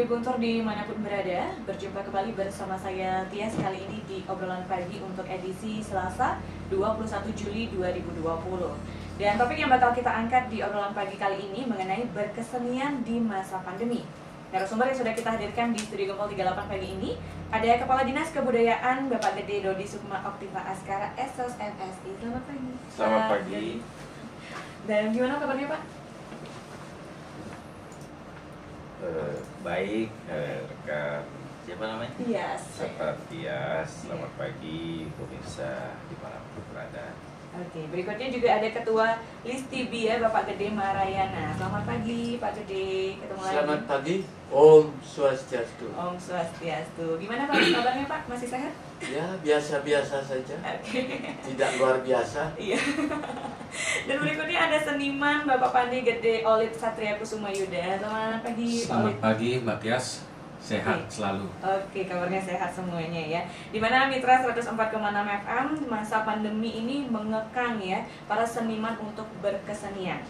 Sobi Guntur dimanapun berada, berjumpa kembali bersama saya Tias kali ini di obrolan pagi untuk edisi Selasa 21 Juli 2020. Dan topik yang bakal kita angkat di obrolan pagi kali ini mengenai berkesenian di masa pandemi. Narasumber yang sudah kita hadirkan di Studio Gempol 38 pagi ini ada Kepala Dinas Kebudayaan Bapak Gede Dodi Sukma Oktiva Askara SOS MSI. Selamat pagi. Selamat pagi. Dan gimana kabarnya Pak? Baik, rekan siapa namanya? Tias. Tias. Selamat pagi pemirsa dimanapun berada. Oke, berikutnya juga ada Ketua Listibi ya, Bapak Gede Marayana. Selamat pagi Pak Gede, ketemu lagi. Selamat pagi, Om Swastiastu. Om Swastiastu. Gimana Pak kabarnya Pak? Masih sehat? Ya, biasa-biasa saja. Oke. Tidak luar biasa. Iya. Dan berikutnya ada seniman Bapak Pandi Gede Olid Satria Kusuma Yuda. Selamat pagi Pak Selamat Olid. pagi Mbak Tias, sehat Oke. selalu. Oke, kabarnya sehat semuanya ya. Dimana Mitra 104,6 FM masa pandemi ini mengekang ya para seniman untuk berkesenian.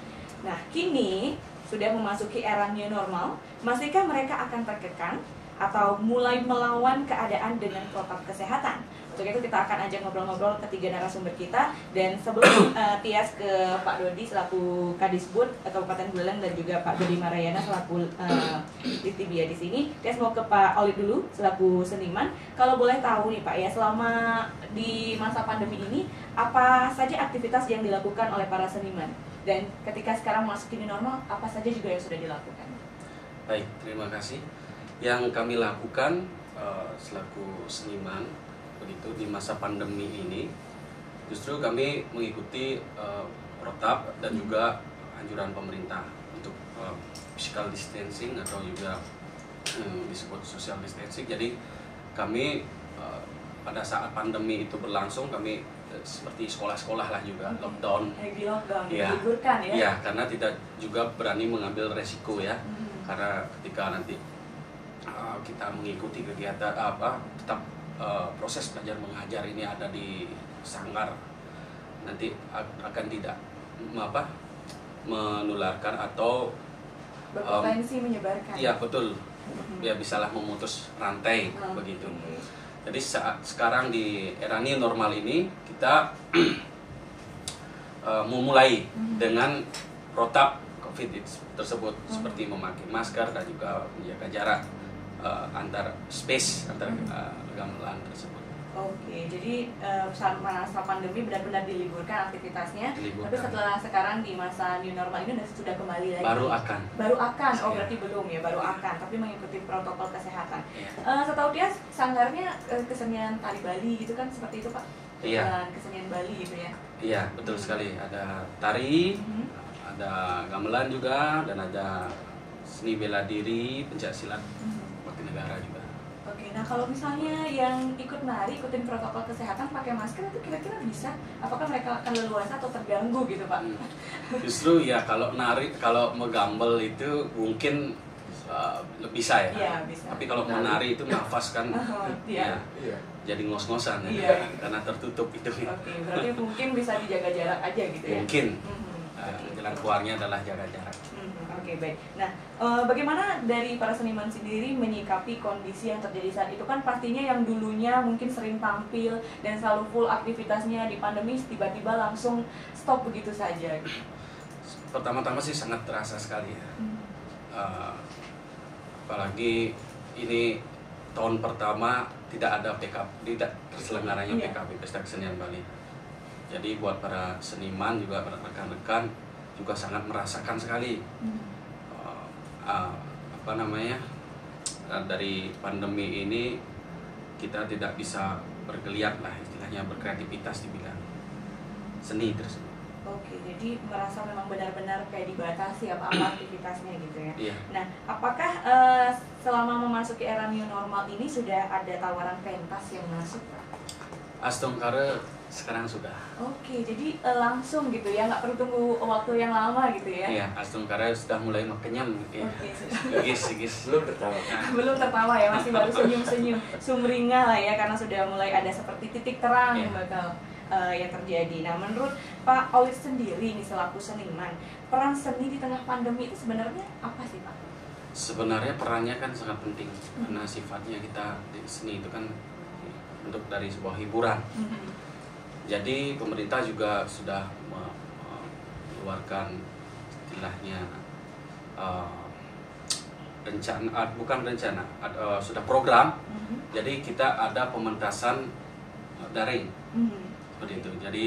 Nah, kini sudah memasuki era new normal. Masihkah mereka akan terkekang atau mulai melawan keadaan dengan protokol kesehatan? Untuk itu kita akan ajak ngobrol-ngobrol ketiga narasumber kita. Dan sebelum Tias ke Pak Dodi selaku Kadisbud Kabupaten Buleleng dan juga Pak Gede Marayana selaku Litibia di sini, Tias mau ke Pak Olid dulu selaku seniman. Kalau boleh tahu nih Pak ya, selama di masa pandemi ini apa saja aktivitas yang dilakukan oleh para seniman? Dan ketika sekarang masuk ini normal, apa saja juga yang sudah dilakukan? Baik, terima kasih. Yang kami lakukan selaku seniman begitu di masa pandemi ini, justru kami mengikuti protap dan juga anjuran pemerintah untuk physical distancing atau juga disebut social distancing. Jadi kami pada saat pandemi itu berlangsung, kami seperti sekolah-sekolah lah juga lockdown. Di lockdown, Ya. diliburkan ya? Iya, karena tidak juga berani mengambil resiko ya. Karena ketika nanti kita mengikuti kegiatan tetap proses belajar mengajar ini ada di sanggar, nanti akan tidak menularkan atau berpotensi menyebarkan. iya betul, ya bisalah memutus rantai begitu. Jadi saat sekarang di era new normal ini kita memulai dengan protap COVID tersebut seperti memakai masker dan juga menjaga jarak antar space antar gamelan tersebut. Oke, jadi saat masa pandemi benar-benar diliburkan aktivitasnya. Diliburkan. Tapi setelah sekarang di masa new normal ini sudah kembali lagi. Baru akan. Oh Iya. berarti belum ya, baru akan. Tapi mengikuti protokol kesehatan. Iya. Setahu dia sanggarnya kesenian tari Bali gitu kan, seperti itu Pak? Iya. Dan kesenian Bali gitu ya? Iya, betul sekali. Ada tari, ada gamelan juga, dan ada seni bela diri, pencaksilat bakti negara juga. Oke, nah kalau misalnya yang ikut nari, ikutin protokol kesehatan pakai masker itu kira-kira bisa? Apakah mereka akan leluasa atau terganggu gitu Pak? Justru ya kalau nari, kalau megambel itu mungkin bisa ya. Iya, bisa. Tapi kalau menari itu nafas kan Iya. Iya. jadi ngos-ngosan Iya. ya, karena tertutup itu. Oke, berarti mungkin bisa dijaga jarak aja gitu ya? Mungkin Oke. jalan keluarnya adalah jaga jarak. Oke, baik. Nah, bagaimana dari para seniman sendiri menyikapi kondisi yang terjadi saat itu? Kan pastinya yang dulunya mungkin sering tampil dan selalu full aktivitasnya di pandemi, tiba-tiba langsung stop begitu saja. Pertama-tama sih sangat terasa sekali ya. Apalagi ini tahun pertama tidak ada PKP, tidak terselenggaranya Iya. PKP Pesta Kesenian Bali. Jadi buat para seniman juga rekan-rekan juga sangat merasakan sekali dari pandemi ini kita tidak bisa bergeliat lah istilahnya, berkreativitas di bidang seni tersebut. Oke, jadi merasa memang benar-benar kayak dibatasi apa-apa aktivitasnya gitu ya. Iya. Nah, apakah selama memasuki era new normal ini sudah ada tawaran pentas yang masuk, Pak? Astungkara sekarang sudah. Oke, jadi langsung gitu ya, nggak perlu tunggu waktu yang lama gitu ya? Iya, Astungkara sudah mulai kenyang ya. Oke, sudah. Sigis. Belum tertawa. Belum tertawa ya, masih baru senyum-senyum sumringah lah ya, karena sudah mulai ada seperti titik terang yang bakal yang terjadi. Nah, menurut Pak Olid sendiri nih selaku seniman, peran seni di tengah pandemi itu sebenarnya apa sih Pak? Sebenarnya perannya kan sangat penting karena sifatnya kita di seni itu kan bentuk dari sebuah hiburan. Jadi pemerintah juga sudah mengeluarkan istilahnya sudah program. Jadi kita ada pementasan daring seperti itu. Jadi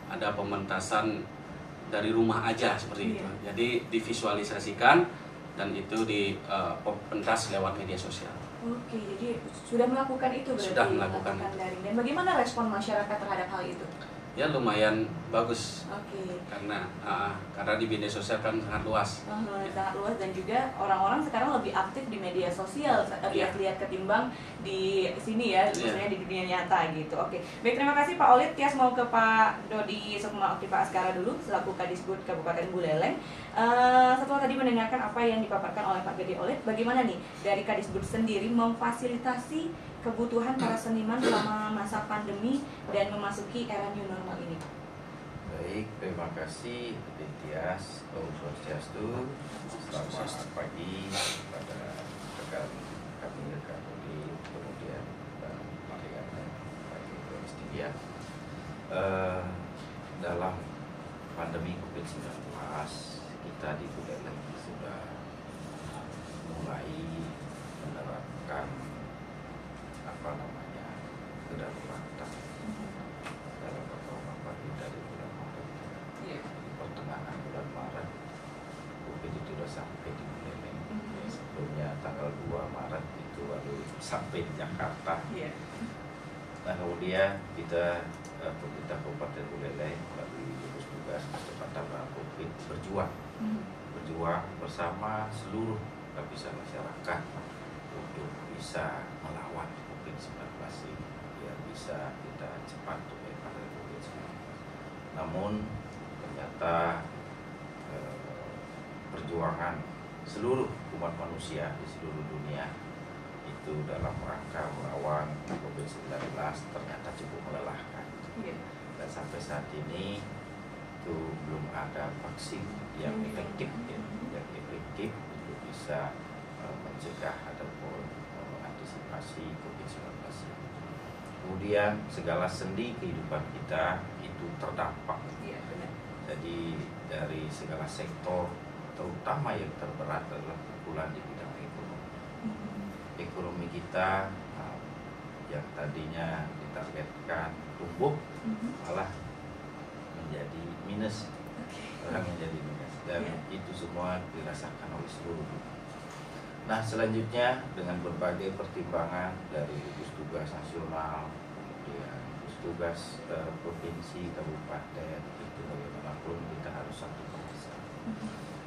ada pementasan dari rumah aja seperti itu. Jadi divisualisasikan dan itu dipentas lewat media sosial. Oke, jadi sudah melakukan itu berarti? Sudah melakukan daring. Dan bagaimana respon masyarakat terhadap hal itu? Ya lumayan bagus. Oke. Karena di media sosial kan sangat luas. Sangat luas dan juga orang-orang sekarang lebih aktif di media sosial lihat ketimbang di sini ya, maksudnya di dunia nyata gitu. Oke. Baik, terima kasih Pak Olit. Tias mau ke Pak Dodi Sukma Okti Pak Askara dulu selaku Kadisbud Kabupaten Buleleng. Setelah tadi mendengarkan apa yang dipaparkan oleh Pak Gede Olit, bagaimana nih dari Kadisbud sendiri memfasilitasi kebutuhan para seniman selama masa pandemi dan memasuki era new normal ini? Baik, terima kasih Tias, Om Swastiastu. Selamat pagi pada rekan kami, rekan Dodi, kemudian Mariana, pagi Media. Dalam pandemi COVID-19, kita di Buleleng sudah mulai menerapkan kedaruratan dalam beberapa pagi dari bulan Maret. Di pertengahan bulan Maret, COVID itu sudah sampai di Buleleng. Sebelumnya tanggal 2 Maret itu baru sampai di Jakarta. Nah, kemudian kita pemerintah Kabupaten Buleleng melalui gugus tugas percepatan COVID berjuang bersama seluruh lapisan masyarakat untuk bisa melawan COVID-19 ini, biar bisa kita cepat bebas dari COVID-19. Namun ternyata perjuangan seluruh umat manusia di seluruh dunia itu dalam rangka melawan COVID-19 ternyata cukup melelahkan. Dan sampai saat ini itu belum ada vaksin yang efektif untuk bisa mencegah ataupun mengantisipasi COVID-19. Kemudian segala sendi kehidupan kita itu terdampak. Jadi dari segala sektor, terutama yang terberat adalah pukulan di bidang ekonomi. Ekonomi kita yang tadinya ditargetkan tumbuh malah menjadi minus, dan itu semua dirasakan oleh seluruh dunia. Nah, selanjutnya dengan berbagai pertimbangan dari gugus tugas nasional, kemudian gugus tugas provinsi, kabupaten, itu bagaimanapun kita harus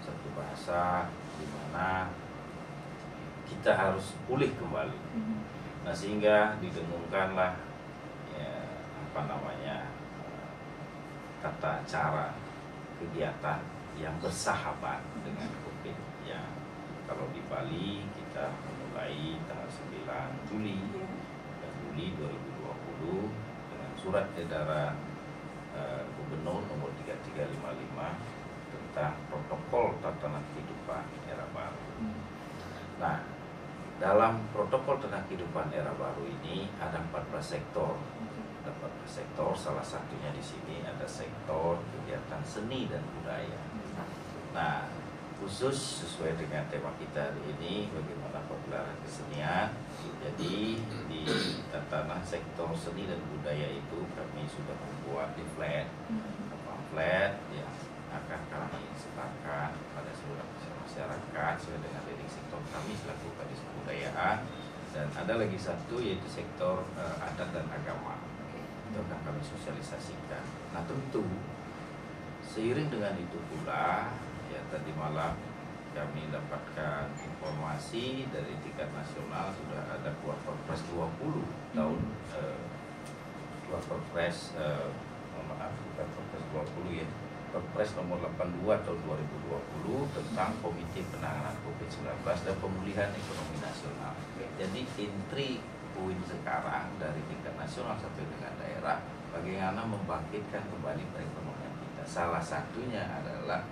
satu bahasa di mana kita harus pulih kembali. Nah, sehingga didengungkanlah tata cara kegiatan yang bersahabat dengan COVID. Yang kalau di Bali kita memulai tanggal 9 Juli 2020 dengan surat edaran Gubernur nomor 3355 tentang protokol tatanan kehidupan era baru. Nah, dalam protokol tatanan kehidupan era baru ini ada 14 sektor. Ada 14 sektor, salah satunya di sini ada sektor kegiatan seni dan budaya. Nah, khusus sesuai dengan tema kita hari ini, bagaimana pagelaran kesenian. Jadi di tatanan sektor seni dan budaya itu kami sudah membuat pamflet yang akan kami sebarkan pada seluruh masyarakat sesuai dengan leading sektor kami selaku Kadis Kebudayaan. Dan ada lagi satu yaitu sektor adat dan agama. Itu akan kami sosialisasikan. Nah, tentu seiring dengan itu pula, ya tadi malam kami dapatkan informasi dari tingkat nasional sudah ada keluar Perpres 20 tahun keluar Perpres bukan Perpres 20 ya, Perpres nomor 82 tahun 2020 tentang Komite Penanganan COVID-19 dan Pemulihan Ekonomi Nasional. Jadi intri poin sekarang dari tingkat nasional sampai dengan daerah, bagaimana membangkitkan kembali perekonomian kita. Salah satunya adalah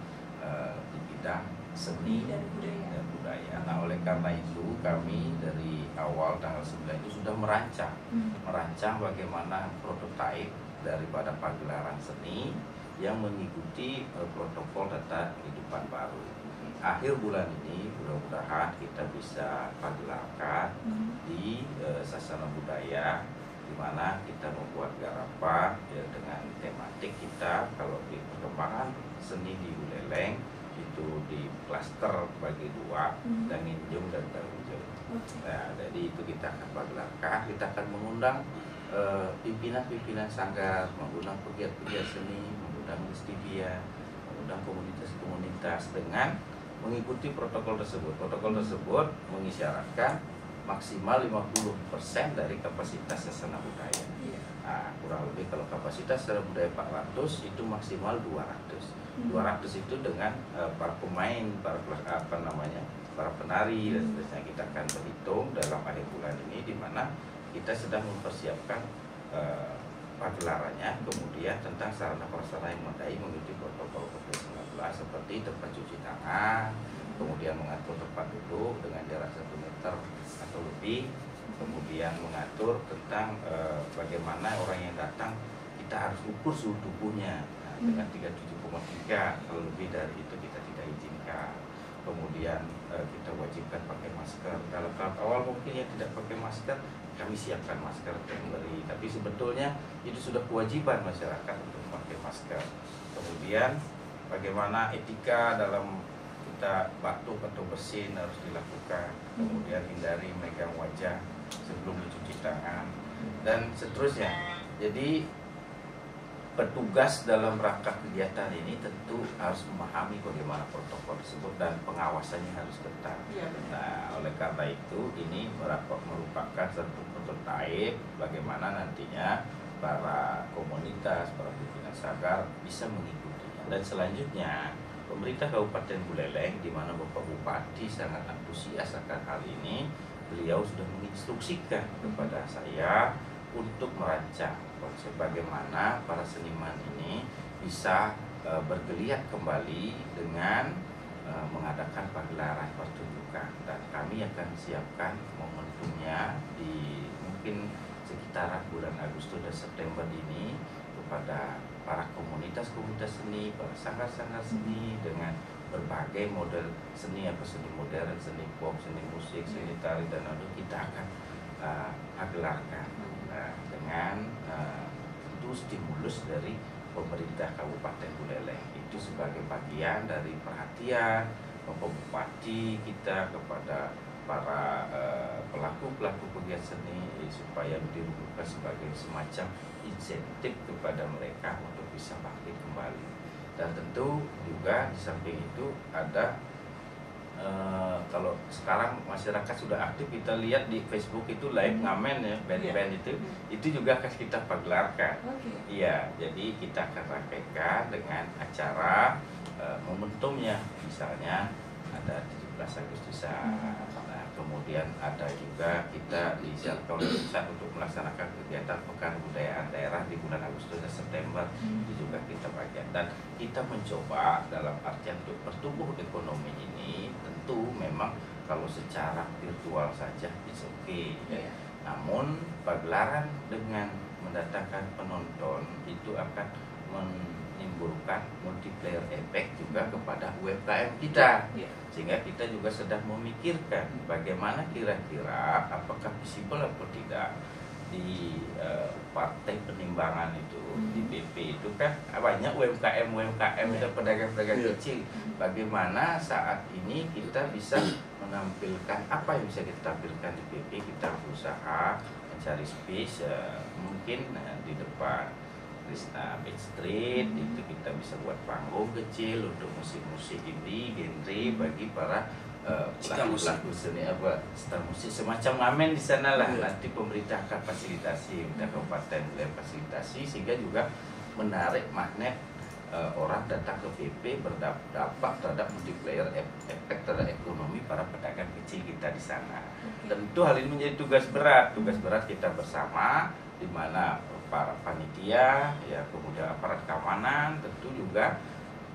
di bidang seni dan budaya. dan budaya. Nah, oleh karena itu kami dari awal tanggal 9 itu sudah merancang bagaimana prototipe daripada pagelaran seni yang mengikuti protokol tata kehidupan baru. Akhir bulan ini mudah-mudahan kita bisa pagelarkan di Sasana Budaya, di mana kita membuat garapan ya, dengan tematik kita. Kalau di perkembangan seni di Buleleng itu di klaster bagi dua, Danginjung dan Tarunjung. Nah, jadi itu kita akan pagelarkan, kita akan mengundang pimpinan-pimpinan sanggar, mengundang pegiat-pegiat seni, mengundang Listivia, mengundang komunitas-komunitas dengan mengikuti protokol tersebut. Protokol tersebut mengisyaratkan maksimal 50% dari kapasitas Sasana Budaya. Nah, kurang lebih kalau kapasitas Sasana Budaya 400 itu maksimal 200. 200 itu dengan para pemain, para penari dan seterusnya. Kita akan berhitung dalam akhir bulan ini, di mana kita sedang mempersiapkan pagelarannya, kemudian tentang sarana prasarana yang memadai mengikuti protokol COVID-19 seperti tempat cuci tangan, kemudian mengatur tempat duduk dengan jarak 1 meter atau lebih, kemudian mengatur tentang bagaimana orang yang datang kita harus ukur suhu tubuhnya dengan 37,3, kalau lebih dari itu kita tidak izinkan. Kemudian kita wajibkan pakai masker. Kalau tahap awal mungkin yang tidak pakai masker, kami siapkan masker temporary, tapi sebetulnya itu sudah kewajiban masyarakat untuk pakai masker. Kemudian bagaimana etika dalam kita batuk atau bersin harus dilakukan. Kemudian hindari memegang wajah sebelum mencuci tangan dan seterusnya. Jadi petugas dalam rangka kegiatan ini tentu harus memahami bagaimana protokol tersebut dan pengawasannya harus ketat. Nah, oleh karena itu ini merupakan satu prototipe bagaimana nantinya para komunitas, para pimpinan sanggar bisa mengikutinya. Dan selanjutnya pemerintah Kabupaten Buleleng, di mana Bapak Bupati sangat antusias akan hal ini, beliau sudah menginstruksikan kepada saya untuk merancang konsep bagaimana para seniman ini bisa bergeliat kembali dengan mengadakan pagelaran pertunjukan, dan kami akan siapkan momentumnya di mungkin sekitaran bulan Agustus dan September ini kepada para komunitas-komunitas seni, para sanggar-sanggar seni dengan berbagai model seni, apa seni modern, seni pop, seni musik, seni tari dan lain kita akan pagelarkan dengan tentu stimulus dari pemerintah Kabupaten Buleleng. Itu sebagai bagian dari perhatian Bapak Bupati kita kepada para pelaku-pelaku pegiat seni supaya dirumuskan sebagai semacam insentif kepada mereka untuk bisa bangkit kembali. Dan tentu juga di samping itu ada kalau sekarang masyarakat sudah aktif, kita lihat di Facebook itu live ngamen ya, band-band itu juga akan kita pagelarkan. Iya, jadi kita akan rangkaikan dengan acara momentumnya, misalnya ada 17 Agustusan. Nah, kemudian ada juga kita disiapkan oleh pusat untuk melaksanakan kegiatan Pekan Kebudayaan Daerah di bulan Agustus dan September. Itu juga kita bagian, dan kita mencoba dalam artian untuk pertumbuh ekonomi ini. Tentu memang kalau secara virtual saja it's okay ya. Namun pagelaran dengan mendatangkan penonton itu akan menimbulkan multiplier effect juga kepada UMKM kita. Sehingga kita juga sedang memikirkan bagaimana kira-kira apakah visible atau tidak di partai penimbangan itu, di BP itu kan banyak UMKM dan pedagang-pedagang kecil. Bagaimana saat ini kita bisa menampilkan apa yang bisa kita tampilkan di BP? Kita berusaha mencari space mungkin di depan Krishna Beach Street, itu kita bisa buat panggung kecil untuk musik-musik indie, genre bagi para pelaku seni star musik semacam ngamen di sana lah. Nanti pemerintah akan fasilitasi, pemerintah kabupaten boleh fasilitasi sehingga juga menarik magnet orang datang ke BP, berdampak terhadap multiplier efek terhadap ekonomi para pedagang kecil kita di sana. Tentu hal ini menjadi tugas berat kita bersama, di mana para panitia ya, kemudian aparat keamanan tentu juga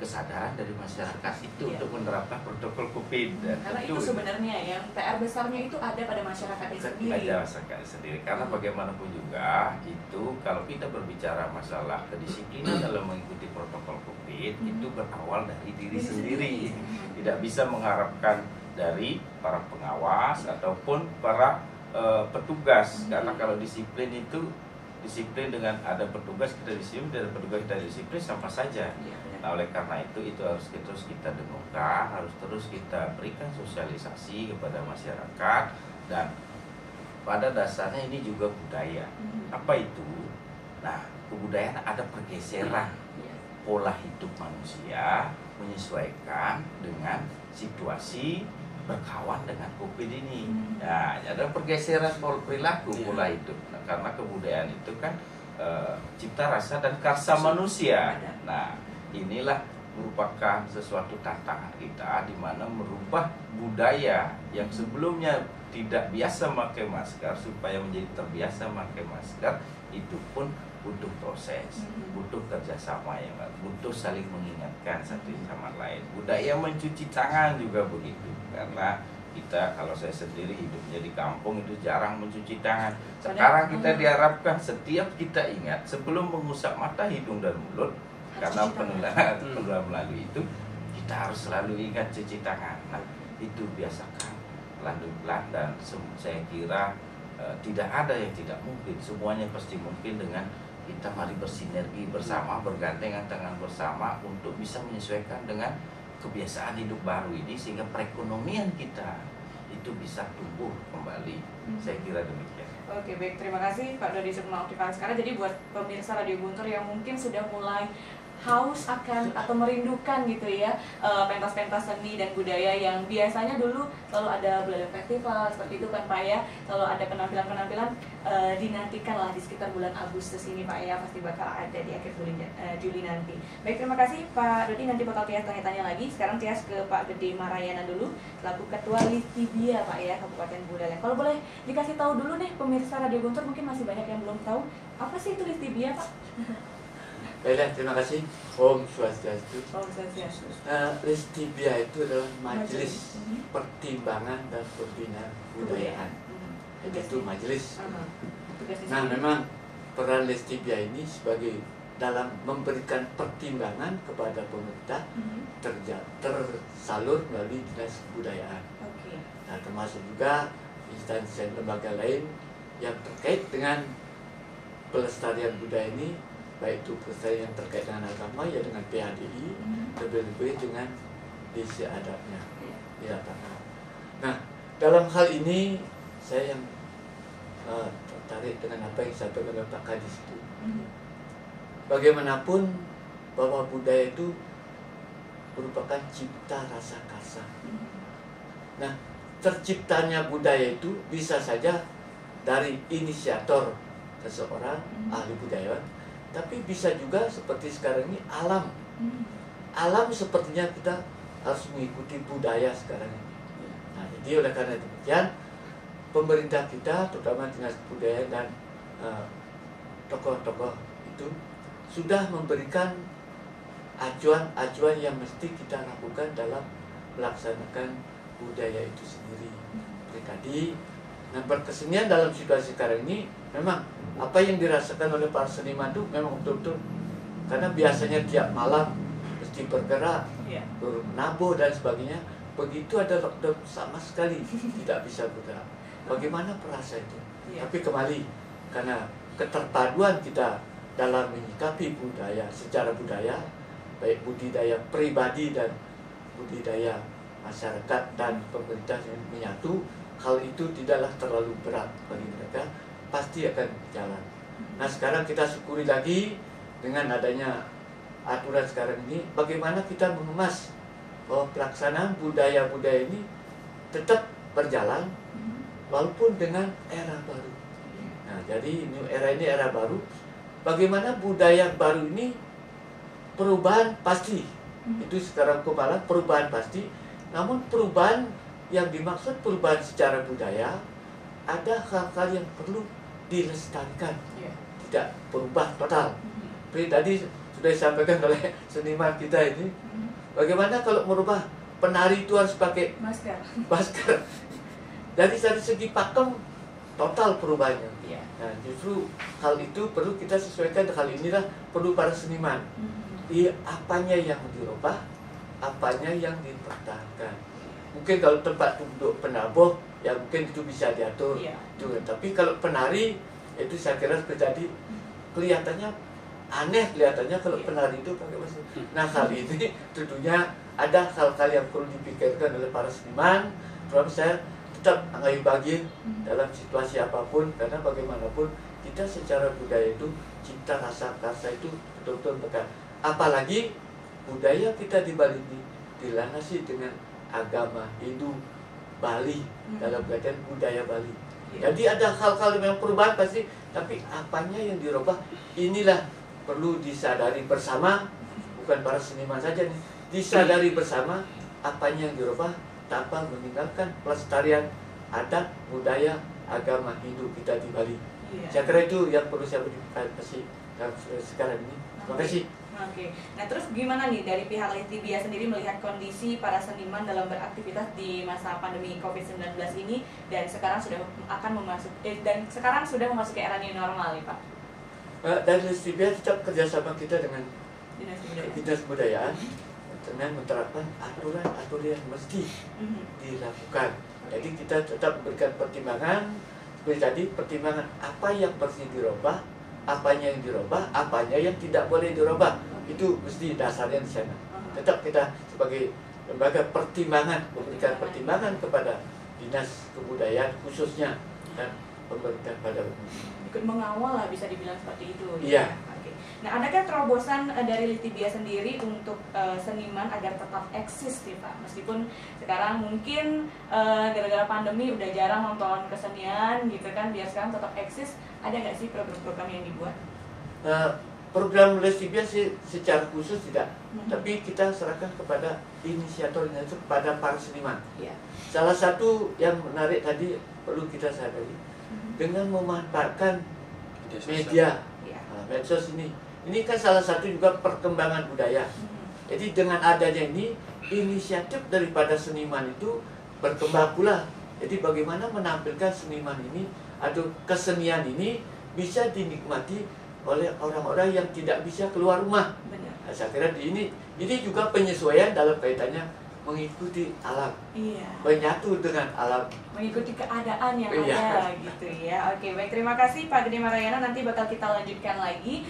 kesadaran dari masyarakat itu Iya. untuk menerapkan protokol COVID. Dan Karena tentu itu sebenarnya yang PR besarnya itu ada pada masyarakatnya sendiri. ada masyarakat sendiri. Karena bagaimanapun juga itu kalau kita berbicara masalah kedisiplinan dalam mengikuti protokol COVID itu berawal dari diri sendiri. Tidak bisa mengharapkan dari para pengawas ataupun para petugas. Karena kalau disiplin itu disiplin dengan ada petugas kita disiplin, dan petugas kita disiplin sama saja. Iya, benar. Nah, oleh karena itu harus terus kita dengungkan, harus terus kita berikan sosialisasi kepada masyarakat, dan pada dasarnya ini juga budaya. Apa itu? Nah, kebudayaan ada pergeseran Iya. pola hidup manusia menyesuaikan dengan situasi berkawan dengan COVID ini. Nah, ada pergeseran pola perilaku, pola hidup. Nah, karena kebudayaan itu kan cipta rasa dan karsa manusia. Nah, inilah merupakan sesuatu tantangan kita di mana merubah budaya yang sebelumnya tidak biasa memakai masker supaya menjadi terbiasa memakai masker, itu pun butuh proses, butuh kerjasama yang butuh saling mengingatkan satu sama lain. Budaya mencuci tangan juga begitu, karena kita, kalau saya sendiri hidupnya di kampung itu jarang mencuci tangan. Sekarang kita diharapkan setiap kita ingat sebelum mengusap mata, hidung dan mulut, karena penularan melalui itu kita harus selalu ingat cuci tangan. Nah, itu biasakan pelan-pelan, dan saya kira tidak ada yang tidak mungkin, semuanya pasti mungkin dengan kita mari bersinergi bersama, bergandengan tangan bersama untuk bisa menyesuaikan dengan kebiasaan hidup baru ini, sehingga perekonomian kita itu bisa tumbuh kembali. Saya kira demikian. Oke, baik, terima kasih Pak Dodi Sukma Optival sekarang. Jadi buat pemirsa Radio Guntur yang mungkin sudah mulai haus akan atau merindukan gitu ya pentas-pentas seni dan budaya yang biasanya dulu selalu ada Buleleng Festival seperti itu kan Pak ya, selalu ada penampilan-penampilan, dinantikan lah di sekitar bulan Agustus ini Pak ya, pasti bakal ada di akhir bulan Juli nanti. Baik, terima kasih Pak Dodi, nanti bakal Tias tanya-tanya lagi. Sekarang Tias ke Pak Gede Marayana dulu selaku Ketua Listibia Pak ya, Kabupaten Buleleng. Kalau boleh dikasih tahu dulu nih pemirsa Radio Guntur, mungkin masih banyak yang belum tahu apa sih itu Listibia Pak? Baiklah, terima kasih. Om Swastiastu. Om Swastiastu. Listibia itu adalah Majelis Pertimbangan dan Pembinaan Kebudayaan. Itu majelis. Nah, memang peran Listibia ini sebagai dalam memberikan pertimbangan kepada pemerintah tersalur melalui Dinas Kebudayaan. Nah, termasuk juga instansi dan lembaga lain yang terkait dengan pelestarian budaya ini, baik itu pelestarian yang terkait dengan agama ya dengan PHDI, lebih-lebih dengan desi adatnya di lapangan. Nah, dalam hal ini saya yang tertarik dengan apa yang disampaikan oleh Pak Kadis itu. Bagaimanapun bahwa budaya itu merupakan cipta rasa karsa. Nah, terciptanya budaya itu bisa saja dari inisiator seseorang, ahli budayawan, tapi bisa juga seperti sekarang ini alam. Alam sepertinya kita harus mengikuti budaya sekarang ini. Nah, jadi oleh karena demikian, pemerintah kita, terutama Dinas Kebudayaan dan tokoh-tokoh itu sudah memberikan acuan-acuan yang mesti kita lakukan dalam melaksanakan budaya itu sendiri. Tadi, nah berkesenian dalam situasi sekarang ini memang apa yang dirasakan oleh para seniman itu memang betul-betul, karena biasanya tiap malam mesti bergerak, bernabuh dan sebagainya. Begitu ada lockdown sama sekali tidak bisa bergerak. Bagaimana perasa itu? Tapi kembali karena keterpaduan kita dalam menyikapi budaya secara budaya, baik budidaya pribadi dan budidaya masyarakat dan pemerintah yang menyatu, hal itu tidaklah terlalu berat bagi mereka, pasti akan jalan. Nah, sekarang kita syukuri lagi dengan adanya aturan sekarang ini, bagaimana kita mengemas bahwa pelaksanaan budaya-budaya ini tetap berjalan walaupun dengan era baru. Nah, jadi era ini era baru. Bagaimana budaya baru ini perubahan pasti. Itu sekarang kepala perubahan pasti. Namun perubahan yang dimaksud perubahan secara budaya, ada hal-hal yang perlu dilestarikan, tidak berubah total. Seperti tadi sudah disampaikan oleh seniman kita ini. Bagaimana kalau merubah penari itu harus pakai Masker. masker? Dari segi pakem total perubahannya. Iya. Nah, justru hal itu perlu kita sesuaikan. Hal inilah perlu para seniman. Apanya yang dirubah, apanya yang dipertahankan. Mungkin kalau tempat duduk penabuh, ya mungkin itu bisa diatur. Iya. Tapi kalau penari, itu saya kira terjadi kelihatannya aneh kelihatannya kalau Iya. penari itu pakai masker. Nah, hal ini tentunya ada hal-hal yang perlu dipikirkan oleh para seniman. Terus saya tetap ngayu bagi dalam situasi apapun, karena bagaimanapun kita secara budaya itu cipta rasa karsa itu betul-betul melekat. Apalagi budaya kita di Bali ini dilandasi dengan agama Hindu Bali dalam kaitan budaya Bali. Iya. Jadi ada hal-hal yang perubahan pasti, tapi apanya yang dirubah inilah perlu disadari bersama, bukan para seniman saja nih, disadari bersama apanya yang dirubah tanpa meninggalkan pelestarian adat, budaya, agama Hindu kita di Bali. Iya. Saya kira itu yang perlu saya berikan kasih sekarang ini. Terima kasih. Oke, nah terus gimana nih dari pihak Litibia sendiri melihat kondisi para seniman dalam beraktivitas di masa pandemi COVID-19 ini dan sekarang sudah memasuki era new normal nih Pak? Dan Litibia tetap kerjasama kita dengan Dinas Kebudayaan. Dinas Kebudayaan dengan menerapkan aturan-aturan yang mesti dilakukan. Jadi kita tetap memberikan pertimbangan, seperti tadi pertimbangan apa yang mesti dirubah, apanya yang dirubah, apanya yang tidak boleh dirubah. Itu mesti dasarnya di sana. Tetap kita sebagai lembaga pertimbangan memberikan pertimbangan kepada Dinas Kebudayaan khususnya dan pemerintah pada umumnya. Ikut mengawal lah bisa dibilang seperti itu. Iya. Oke. Nah, adakah terobosan dari Litibia sendiri untuk seniman agar tetap eksis nih Pak? Meskipun sekarang mungkin gara-gara pandemi udah jarang nonton kesenian gitu kan, biar sekarang tetap eksis, ada nggak sih program-program yang dibuat? Program Litibia sih secara khusus tidak, tapi kita serahkan kepada inisiatornya, itu kepada para seniman. Iya. Salah satu yang menarik tadi perlu kita sadari, dengan memanfaatkan media, Iya. medsos ini kan salah satu juga perkembangan budaya. Jadi dengan adanya ini, inisiatif daripada seniman itu berkembang pula. Jadi bagaimana menampilkan seniman ini atau kesenian ini bisa dinikmati oleh orang-orang yang tidak bisa keluar rumah. Benar. Nah, saya kira ini juga penyesuaian dalam kaitannya mengikuti alam, Iya. menyatu dengan alam. Mengikuti keadaan yang Iya. ada gitu ya. Oke, baik, terima kasih Pak Gede Marayana. Nanti bakal kita lanjutkan lagi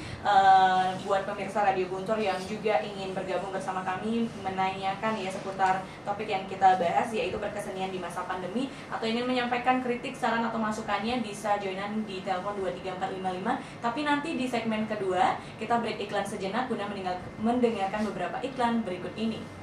buat pemirsa Radio Guntur yang juga ingin bergabung bersama kami menanyakan ya seputar topik yang kita bahas, yaitu berkesenian di masa pandemi, atau ingin menyampaikan kritik, saran atau masukannya bisa joinan di telepon 23455. Tapi nanti di segmen kedua kita break iklan sejenak guna mendengarkan beberapa iklan berikut ini.